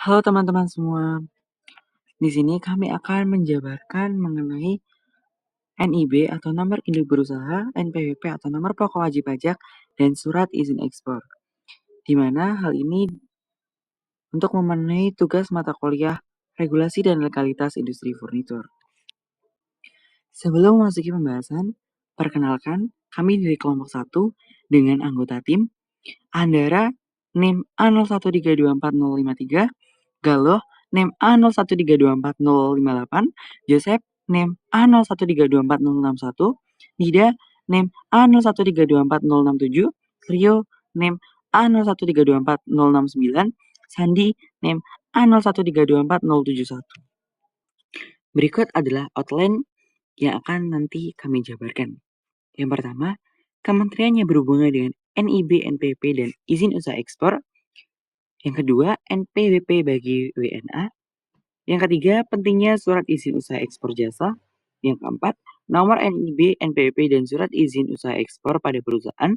Halo teman-teman semua, di sini kami akan menjabarkan mengenai NIB atau nomor induk berusaha, NPWP atau nomor pokok wajib pajak, dan surat izin ekspor. Di mana hal ini untuk memenuhi tugas mata kuliah regulasi dan legalitas industri furnitur. Sebelum memasuki pembahasan, perkenalkan kami dari kelompok 1 dengan anggota tim Andara NIM A01324053, Galoh NIM A01324058, Joseph NIM A01324061, Nida NIM A01324067, Rio NIM A01324069, Sandi NIM A01324071. Berikut adalah outline yang akan nanti kami jabarkan. Yang pertama, kementerian yang berhubungan dengan NIB, NPWP, dan izin usaha ekspor. Yang kedua, NPWP bagi WNA. Yang ketiga, pentingnya surat izin usaha ekspor jasa. Yang keempat, nomor NIB, NPWP, dan surat izin usaha ekspor pada perusahaan.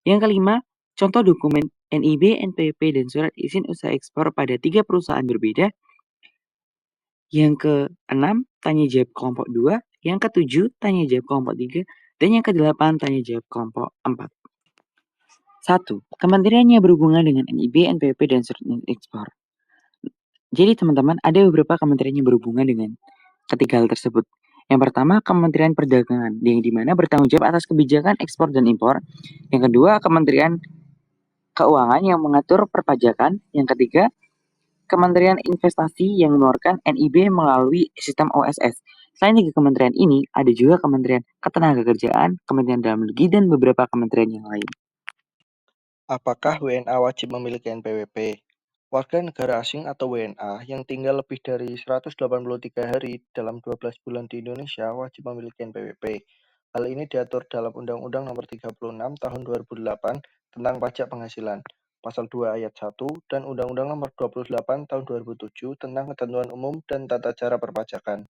Yang kelima, contoh dokumen NIB, NPWP, dan surat izin usaha ekspor pada 3 perusahaan berbeda. Yang keenam, tanya jawab kelompok 2. Yang ketujuh, tanya jawab kelompok 3. Dan yang kedelapan, tanya jawab kelompok 4. 1. Kementerian yang berhubungan dengan NIB, NPWP, dan surat izin ekspor. Jadi teman-teman, ada beberapa kementerian yang berhubungan dengan ketiga hal tersebut. Yang pertama, Kementerian Perdagangan, yang dimana bertanggung jawab atas kebijakan ekspor dan impor. Yang kedua, Kementerian Keuangan yang mengatur perpajakan. Yang ketiga, Kementerian Investasi yang mengeluarkan NIB melalui sistem OSS. Selain tiga kementerian ini, ada juga Kementerian Ketenagakerjaan, Kementerian Dalam Negeri, dan beberapa kementerian yang lain. Apakah WNA wajib memiliki NPWP? Warga negara asing atau WNA yang tinggal lebih dari 183 hari dalam 12 bulan di Indonesia wajib memiliki NPWP. Hal ini diatur dalam Undang-Undang Nomor 36 Tahun 2008 tentang Pajak Penghasilan, Pasal 2 Ayat 1, dan Undang-Undang Nomor 28 Tahun 2007 tentang Ketentuan Umum dan Tata Cara Perpajakan.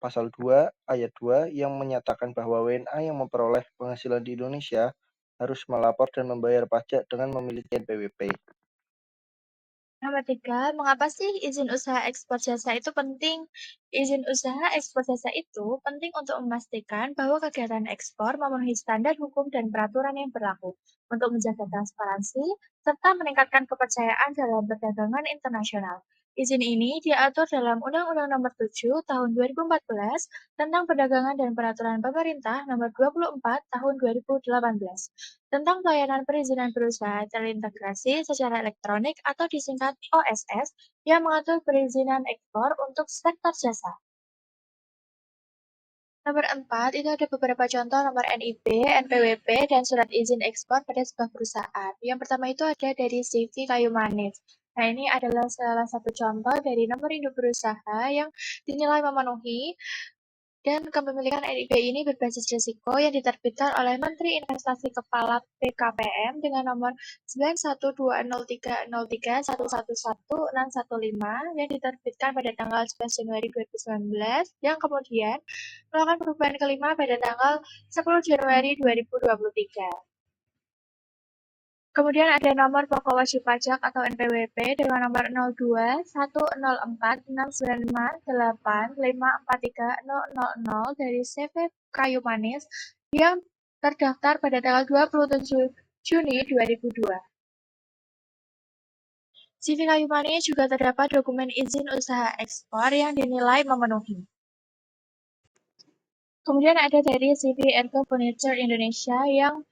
Pasal 2 Ayat 2 yang menyatakan bahwa WNA yang memperoleh penghasilan di Indonesia harus melapor dan membayar pajak dengan memiliki NPWP. Nomor 3, mengapa sih izin usaha ekspor jasa itu penting? Izin usaha ekspor jasa itu penting untuk memastikan bahwa kegiatan ekspor memenuhi standar hukum dan peraturan yang berlaku untuk menjaga transparansi serta meningkatkan kepercayaan dalam perdagangan internasional. Izin ini diatur dalam Undang-Undang Nomor 7 Tahun 2014 tentang Perdagangan dan Peraturan Pemerintah Nomor 24 Tahun 2018 tentang pelayanan perizinan berusaha terintegrasi secara elektronik atau disingkat OSS yang mengatur perizinan ekspor untuk sektor jasa. Nomor 4, itu ada beberapa contoh nomor NIB, NPWP, dan surat izin ekspor pada sebuah perusahaan. Yang pertama itu ada dari CV Kayu Manis. Nah, ini adalah salah satu contoh dari nomor induk berusaha yang dinilai memenuhi dan kepemilikan NIB ini berbasis risiko yang diterbitkan oleh Menteri Investasi Kepala BKPM dengan nomor 91203031111615 yang diterbitkan pada tanggal 11 Januari 2019 yang kemudian melakukan perubahan kelima pada tanggal 10 Januari 2023. Kemudian ada nomor pokok wajib pajak atau NPWP dengan nomor 02 1046998554300 dari CV Kayu Manis yang terdaftar pada tanggal 27 Juni 2002. CV Kayu Manis juga terdapat dokumen izin usaha ekspor yang dinilai memenuhi. Kemudian ada dari CV Ergo Furniture Indonesia yang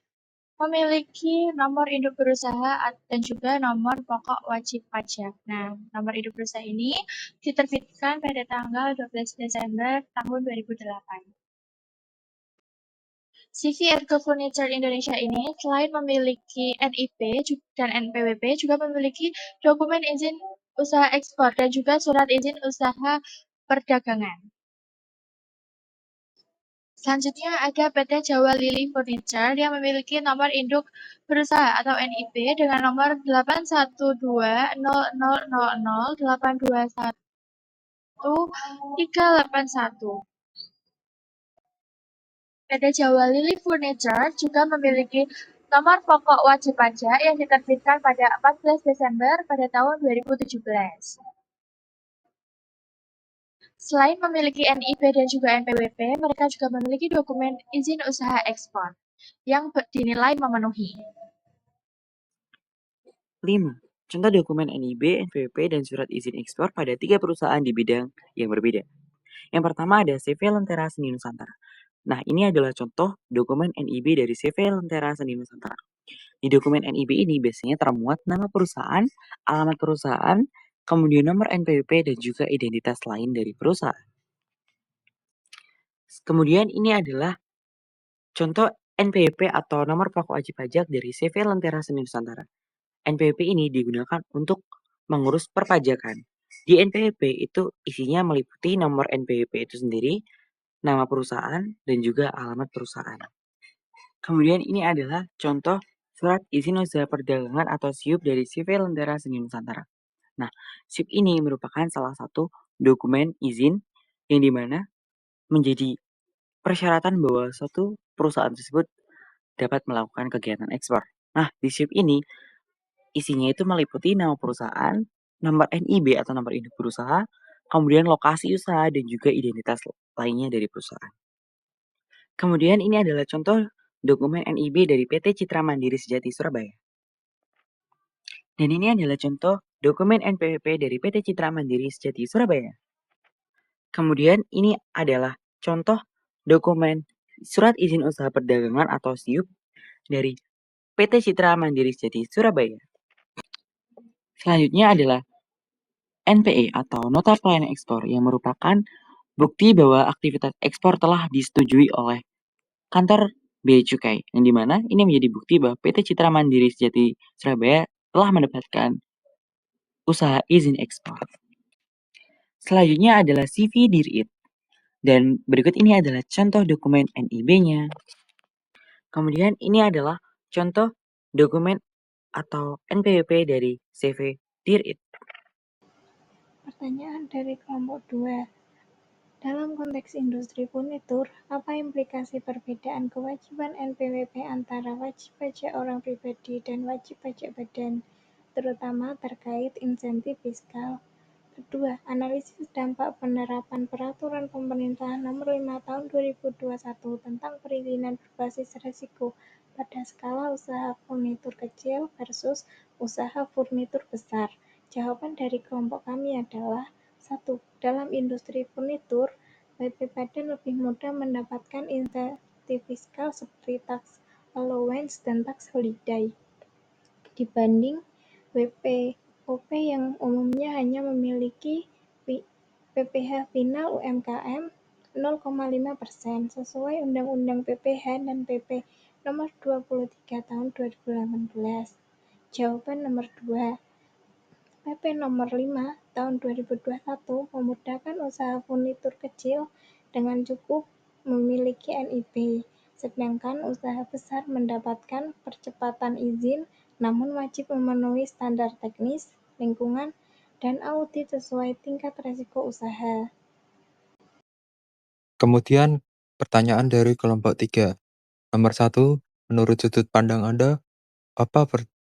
memiliki nomor induk berusaha dan juga nomor pokok wajib pajak. Nah, nomor induk berusaha ini diterbitkan pada tanggal 12 Desember tahun 2008. CV Ergo Furniture Indonesia ini selain memiliki NIP dan NPWP juga memiliki dokumen izin usaha ekspor dan juga surat izin usaha perdagangan. Selanjutnya ada PT Jawa Lili Furniture yang memiliki nomor induk berusaha atau NIB dengan nomor 812000821 PT Jawa Lili Furniture juga memiliki Nomor pokok wajib pajak yang diterbitkan pada 14 Desember pada tahun 2017. Selain memiliki NIB dan juga NPWP, mereka juga memiliki dokumen izin usaha ekspor yang dinilai memenuhi. 5. Contoh dokumen NIB, NPWP, dan surat izin ekspor pada 3 perusahaan di bidang yang berbeda. Yang pertama ada CV Lentera Seni Nusantara. Nah, ini adalah contoh dokumen NIB dari CV Lentera Seni Nusantara. Di dokumen NIB ini biasanya termuat nama perusahaan, alamat perusahaan, kemudian nomor NPWP, dan juga identitas lain dari perusahaan. Kemudian ini adalah contoh NPWP atau nomor pokok wajib pajak dari CV Lentera Seni Nusantara. NPWP ini digunakan untuk mengurus perpajakan. Di NPWP itu isinya meliputi nomor NPWP itu sendiri, nama perusahaan, dan juga alamat perusahaan. Kemudian ini adalah contoh surat izin usaha perdagangan atau SIUP dari CV Lentera Seni Nusantara. Nah, SIUP ini merupakan salah satu dokumen izin yang dimana menjadi persyaratan bahwa suatu perusahaan tersebut dapat melakukan kegiatan ekspor. Nah, di SIUP ini isinya itu meliputi nama perusahaan, nomor NIB atau nomor induk berusaha, kemudian lokasi usaha dan juga identitas lainnya dari perusahaan. Kemudian ini adalah contoh dokumen NIB dari PT Citra Mandiri Sejati Surabaya. Dan ini adalah contoh dokumen NPWP dari PT Citra Mandiri Sejati Surabaya. Kemudian ini adalah contoh dokumen surat izin usaha perdagangan atau SIUP dari PT Citra Mandiri Sejati Surabaya. Selanjutnya adalah NPE atau Nota Pelayanan Ekspor yang merupakan bukti bahwa aktivitas ekspor telah disetujui oleh kantor Bea Cukai, yang dimana ini menjadi bukti bahwa PT Citra Mandiri Sejati Surabaya telah mendapatkan usaha izin ekspor. Selanjutnya adalah CV Dirit, dan berikut ini adalah contoh dokumen NIB-nya. Kemudian ini adalah contoh dokumen atau NPWP dari CV Dirit. Pertanyaan dari kelompok 2. Dalam konteks industri furnitur, apa implikasi perbedaan kewajiban NPWP antara wajib pajak orang pribadi dan wajib pajak badan, terutama terkait insentif fiskal? Kedua, analisis dampak penerapan Peraturan Pemerintah Nomor 5 Tahun 2021 tentang perizinan berbasis risiko pada skala usaha furnitur kecil versus usaha furnitur besar. Jawaban dari kelompok kami adalah 1. Dalam industri furnitur, WP Badan lebih mudah mendapatkan insentif fiskal seperti tax allowance dan tax holiday dibanding WPOP yang umumnya hanya memiliki PPh final UMKM 0,5% sesuai Undang-Undang PPh dan PP Nomor 23 Tahun 2018. Jawaban nomor 2. PP Nomor 5 Tahun 2021 memudahkan usaha furnitur kecil dengan cukup memiliki NIB, sedangkan usaha besar mendapatkan percepatan izin namun wajib memenuhi standar teknis, lingkungan, dan audit sesuai tingkat risiko usaha. Kemudian pertanyaan dari kelompok 3. Nomor 1, menurut sudut pandang Anda, apa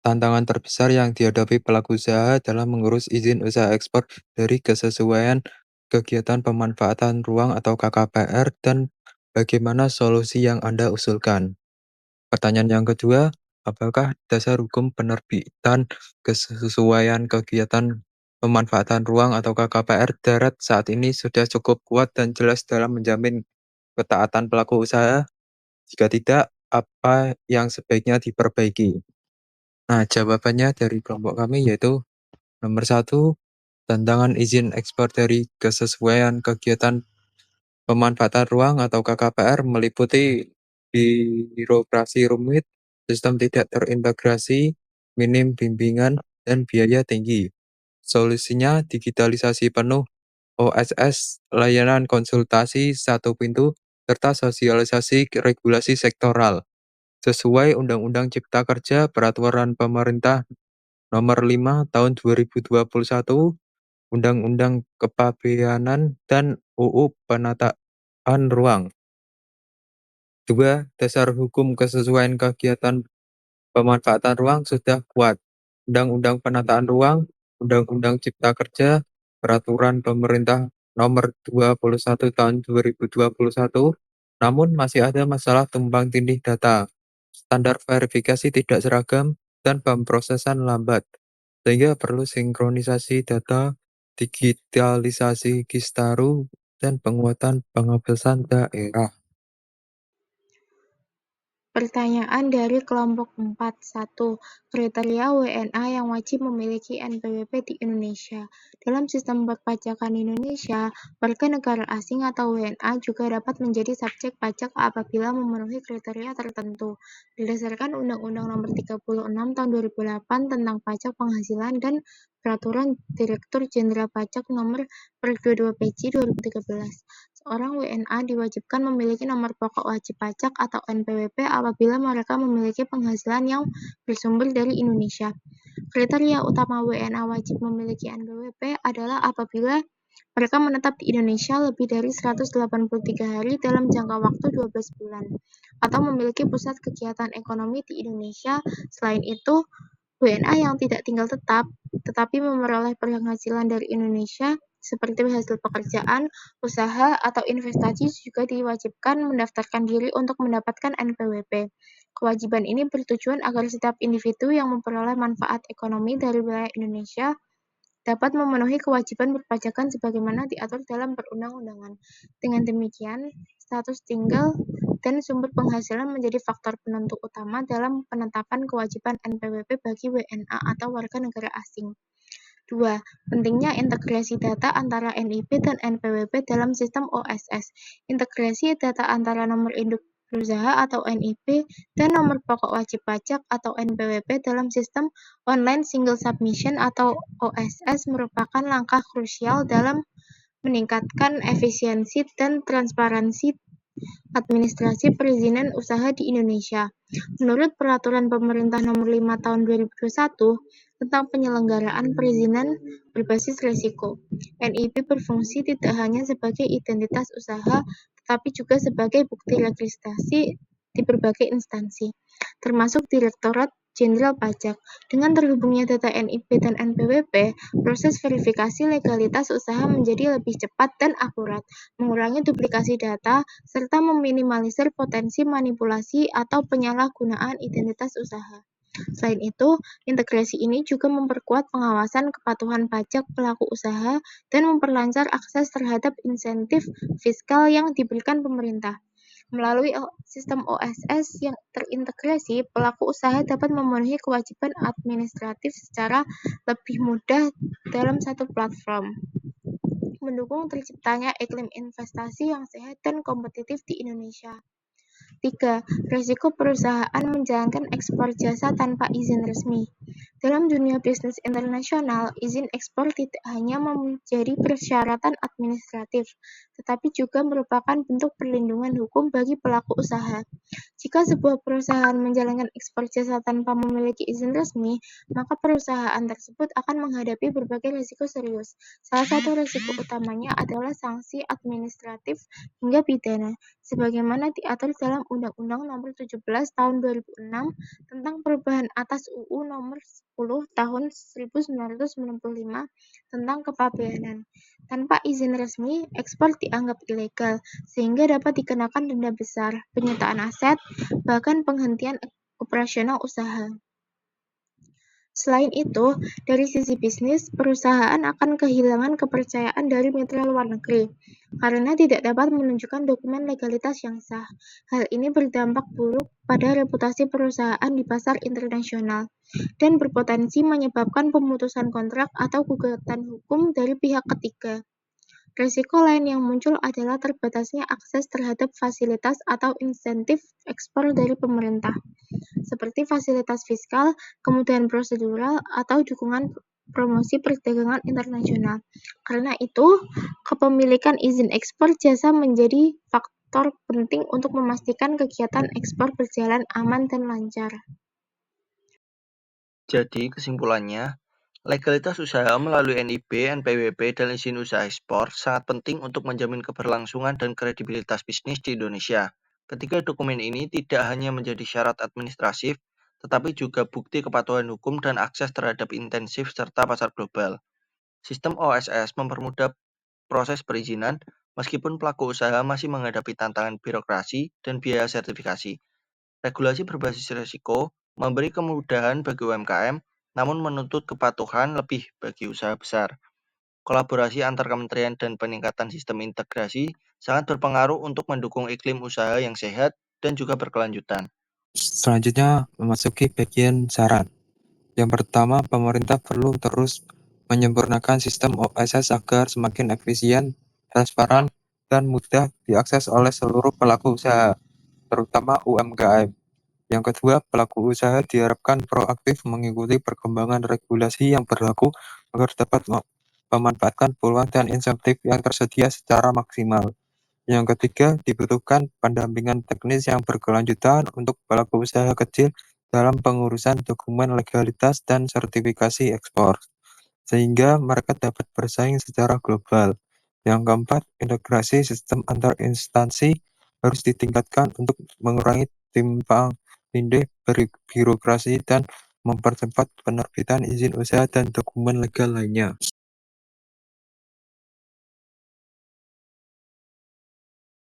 tantangan terbesar yang dihadapi pelaku usaha dalam mengurus izin usaha ekspor dari kesesuaian kegiatan pemanfaatan ruang atau KKPR dan bagaimana solusi yang Anda usulkan? Pertanyaan yang kedua, apakah dasar hukum penerbitan kesesuaian kegiatan pemanfaatan ruang atau KKPR darat saat ini sudah cukup kuat dan jelas dalam menjamin ketaatan pelaku usaha? Jika tidak, apa yang sebaiknya diperbaiki? Nah, jawabannya dari kelompok kami yaitu nomor 1, tantangan izin ekspor dari kesesuaian kegiatan pemanfaatan ruang atau KKPR meliputi birokrasi rumit, sistem tidak terintegrasi, minim bimbingan, dan biaya tinggi. Solusinya digitalisasi penuh, OSS, layanan konsultasi satu pintu, serta sosialisasi regulasi sektoral. Sesuai Undang-Undang Cipta Kerja Peraturan Pemerintah Nomor 5 Tahun 2021, Undang-Undang Kepabeanan dan UU Penataan Ruang. 2. Dasar hukum kesesuaian kegiatan pemanfaatan ruang sudah kuat. Undang-Undang Penataan Ruang, Undang-Undang Cipta Kerja, Peraturan Pemerintah Nomor 21 Tahun 2021, namun masih ada masalah tumpang tindih data. Standar verifikasi tidak seragam dan pemrosesan lambat, sehingga perlu sinkronisasi data, digitalisasi Kistaru, dan penguatan pengawasan daerah. Pertanyaan dari kelompok 4. 1. Kriteria WNA yang wajib memiliki NPWP di Indonesia. Dalam sistem perpajakan Indonesia, warga negara asing atau WNA juga dapat menjadi subjek pajak apabila memenuhi kriteria tertentu. Berdasarkan Undang-Undang Nomor 36 Tahun 2008 tentang Pajak Penghasilan dan Peraturan Direktur Jenderal Pajak Nomor per 22 PJ 2013. Seorang WNA diwajibkan memiliki nomor pokok wajib pajak atau NPWP apabila mereka memiliki penghasilan yang bersumber dari Indonesia. Kriteria utama WNA wajib memiliki NPWP adalah apabila mereka menetap di Indonesia lebih dari 183 hari dalam jangka waktu 12 bulan, atau memiliki pusat kegiatan ekonomi di Indonesia. Selain itu, WNA yang tidak tinggal tetap, tetapi memperoleh penghasilan dari Indonesia, seperti hasil pekerjaan, usaha, atau investasi juga diwajibkan mendaftarkan diri untuk mendapatkan NPWP. Kewajiban ini bertujuan agar setiap individu yang memperoleh manfaat ekonomi dari wilayah Indonesia dapat memenuhi kewajiban perpajakan sebagaimana diatur dalam perundang-undangan. Dengan demikian, status tinggal dan sumber penghasilan menjadi faktor penentu utama dalam penetapan kewajiban NPWP bagi WNA atau warga negara asing. 2. Pentingnya integrasi data antara NIP dan NPWP dalam sistem OSS. Integrasi data antara nomor induk berusaha atau NIP dan nomor pokok wajib pajak atau NPWP dalam sistem Online Single Submission atau OSS merupakan langkah krusial dalam meningkatkan efisiensi dan transparansi administrasi perizinan usaha di Indonesia. Menurut Peraturan Pemerintah Nomor 5 Tahun 2021 tentang penyelenggaraan perizinan berbasis risiko, NIP berfungsi tidak hanya sebagai identitas usaha, tetapi juga sebagai bukti registrasi di berbagai instansi, termasuk Direktorat Jenderal Pajak. Dengan terhubungnya data NIP dan NPWP, proses verifikasi legalitas usaha menjadi lebih cepat dan akurat, mengurangi duplikasi data, serta meminimalisir potensi manipulasi atau penyalahgunaan identitas usaha. Selain itu, integrasi ini juga memperkuat pengawasan kepatuhan pajak pelaku usaha dan memperlancar akses terhadap insentif fiskal yang diberikan pemerintah. Melalui sistem OSS yang terintegrasi, pelaku usaha dapat memenuhi kewajiban administratif secara lebih mudah dalam satu platform, mendukung terciptanya iklim investasi yang sehat dan kompetitif di Indonesia. 3. Risiko perusahaan menjalankan ekspor jasa tanpa izin resmi. Dalam dunia bisnis internasional, izin ekspor tidak hanya menjadi persyaratan administratif, tetapi juga merupakan bentuk perlindungan hukum bagi pelaku usaha. Jika sebuah perusahaan menjalankan ekspor jasa tanpa memiliki izin resmi, maka perusahaan tersebut akan menghadapi berbagai risiko serius. Salah satu risiko utamanya adalah sanksi administratif hingga pidana, sebagaimana diatur dalam Undang-Undang Nomor 17 Tahun 2006 tentang perubahan atas UU Nomor 10 Tahun 1995 tentang kepabeanan. Tanpa izin resmi, ekspor dianggap ilegal, sehingga dapat dikenakan denda besar, penyitaan aset, bahkan penghentian operasional usaha. Selain itu, dari sisi bisnis, perusahaan akan kehilangan kepercayaan dari mitra luar negeri karena tidak dapat menunjukkan dokumen legalitas yang sah. Hal ini berdampak buruk pada reputasi perusahaan di pasar internasional dan berpotensi menyebabkan pemutusan kontrak atau gugatan hukum dari pihak ketiga. Risiko lain yang muncul adalah terbatasnya akses terhadap fasilitas atau insentif ekspor dari pemerintah, seperti fasilitas fiskal, kemudahan prosedural, atau dukungan promosi perdagangan internasional. Karena itu, kepemilikan izin ekspor jasa menjadi faktor penting untuk memastikan kegiatan ekspor berjalan aman dan lancar. Jadi, kesimpulannya, legalitas usaha melalui NIB, NPWP, dan izin usaha ekspor sangat penting untuk menjamin keberlangsungan dan kredibilitas bisnis di Indonesia. Ketiga dokumen ini tidak hanya menjadi syarat administratif, tetapi juga bukti kepatuhan hukum dan akses terhadap intensif serta pasar global. Sistem OSS mempermudah proses perizinan, meskipun pelaku usaha masih menghadapi tantangan birokrasi dan biaya sertifikasi. Regulasi berbasis risiko memberi kemudahan bagi UMKM, namun menuntut kepatuhan lebih bagi usaha besar. Kolaborasi antar kementerian dan peningkatan sistem integrasi sangat berpengaruh untuk mendukung iklim usaha yang sehat dan juga berkelanjutan. Selanjutnya memasuki bagian saran. Yang pertama, pemerintah perlu terus menyempurnakan sistem OSS agar semakin efisien, transparan, dan mudah diakses oleh seluruh pelaku usaha, terutama UMKM. Yang kedua, pelaku usaha diharapkan proaktif mengikuti perkembangan regulasi yang berlaku agar dapat memanfaatkan peluang dan insentif yang tersedia secara maksimal. Yang ketiga, dibutuhkan pendampingan teknis yang berkelanjutan untuk pelaku usaha kecil dalam pengurusan dokumen legalitas dan sertifikasi ekspor, sehingga mereka dapat bersaing secara global. Yang keempat, integrasi sistem antar instansi harus ditingkatkan untuk mengurangi timpang tindih birokrasi dan mempercepat penerbitan izin usaha dan dokumen legal lainnya.